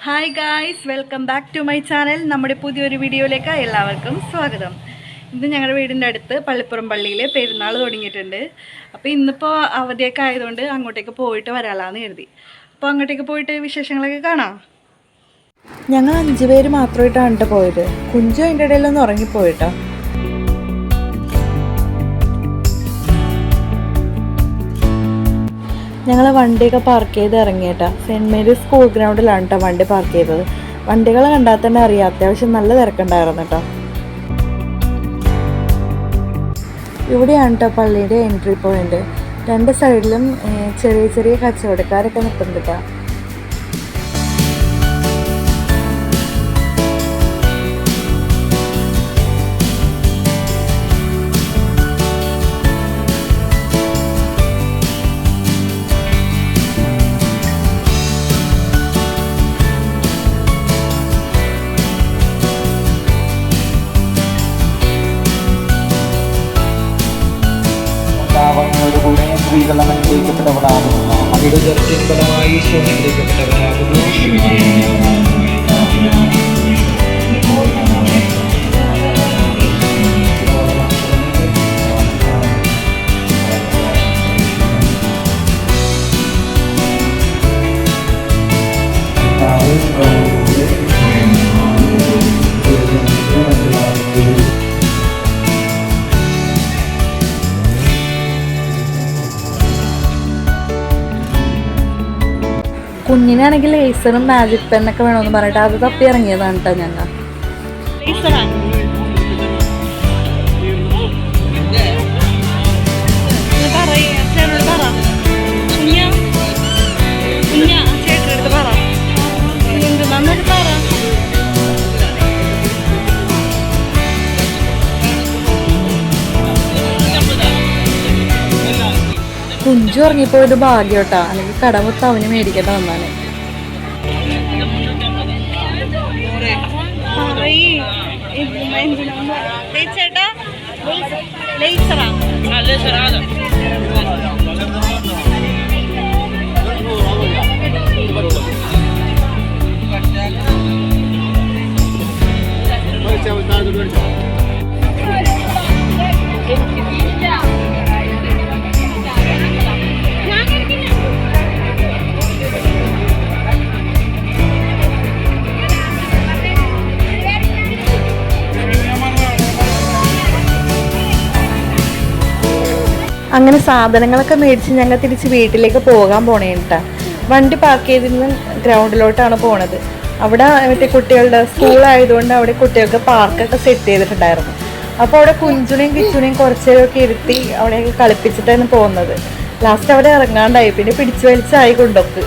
Hi guys, welcome back to my channel. നമ്മുടെ പുതിയൊരു വീഡിയോയിലേക്ക് എല്ലാവർക്കും സ്വാഗതം. ഇന്ന് ഞങ്ങളുടെ വീടിൻ്റെ അടുത്ത് പള്ളിപ്പുറം പള്ളിയിൽ പെരുന്നാൾ തുടങ്ങിയിട്ടുണ്ട്. അപ്പോൾ ഇന്നിപ്പോൾ അവധിയൊക്കെ ആയതുകൊണ്ട് അങ്ങോട്ടേക്ക് പോയിട്ട് വരാമെന്ന് കരുതി. അപ്പോൾ അങ്ങോട്ടേക്ക് പോയിട്ട് വിശേഷങ്ങളൊക്കെ കാണാം. ഞങ്ങൾ 5 പേര് മാത്രമായിട്ടാണ് പോയത്. കുഞ്ചു അതിൻ്റെ ഇടയിലൊന്ന് ഉറങ്ങിപ്പോയിട്ടോ. ഞങ്ങൾ വണ്ടിയൊക്കെ പാർക്ക് ചെയ്ത് ഇറങ്ങിയിട്ടാ. സെൻറ്റ് മേരീസ് സ്കൂൾ ഗ്രൗണ്ടിലാണ് കേട്ടോ വണ്ടി പാർക്ക് ചെയ്തത്. വണ്ടികൾ കണ്ടാൽ തന്നെ അറിയാം, അത്യാവശ്യം നല്ല തിരക്കുണ്ടായിരുന്നു കേട്ടോ. ഇവിടെയാണ് കേട്ടോ പള്ളിയുടെ എൻട്രി പോയിന്റ്. 2 സൈഡിലും ചെറിയ ചെറിയ കച്ചവടക്കാരൊക്കെ നിൽക്കുന്നുണ്ട് കേട്ടോ. കൂടെ സ്ത്രീകൾ അനുഗ്രഹിക്കപ്പെട്ടവളാകുന്നു. അവരുടെ ദർശന ഫലമായി ഈശോ അനുഗ്രഹിക്കപ്പെട്ടവനാകുന്നു. കുഞ്ഞിനാണെങ്കിൽ ലേസറും മാജിക് പെന്നൊക്കെ വേണമെന്ന് പറഞ്ഞിട്ട് അത് തപ്പി ഇറങ്ങിയതാണ് കേട്ടോ ഞങ്ങൾ. കുഞ്ചു ഇറങ്ങിപ്പോയത് ഭാഗ്യം കേട്ടോ, അല്ലെങ്കിൽ കടമുത്ത് അവന് മേടിക്കേണ്ട വന്നാണ്. അങ്ങനെ സാധനങ്ങളൊക്കെ മേടിച്ച് ഞങ്ങൾ തിരിച്ച് വീട്ടിലേക്ക് പോകാൻ പോണേട്ടാ. വണ്ടി പാർക്ക് ചെയ്തിരുന്ന ഗ്രൗണ്ടിലോട്ടാണ് പോണത്. അവിടെ മറ്റേ കുട്ടികളുടെ സ്കൂളായതുകൊണ്ട് അവിടെ കുട്ടികൾക്ക് പാർക്കൊക്കെ സെറ്റ് ചെയ്തിട്ടുണ്ടായിരുന്നു. അപ്പോൾ അവിടെ കുഞ്ചുനെയും കിച്ചുനെയും കുറച്ചേരൊക്കെ ഇരുത്തി അവിടെയൊക്കെ കളിപ്പിച്ചിട്ടാണ് പോകുന്നത്. ലാസ്റ്റ് അവിടെ ഇറങ്ങാണ്ടായി, പിന്നെ പിടിച്ചു വലിച്ചായി കൊണ്ടൊക്കെ.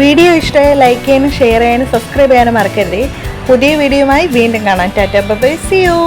വീഡിയോ ഇഷ്ടമായി ലൈക്ക് ചെയ്യാനും ഷെയർ ചെയ്യാനും സബ്സ്ക്രൈബ് ചെയ്യാനും മറക്കരുത്. പുതിയ വീഡിയോയുമായി വീണ്ടും കാണാം. Tata bye bye, see U.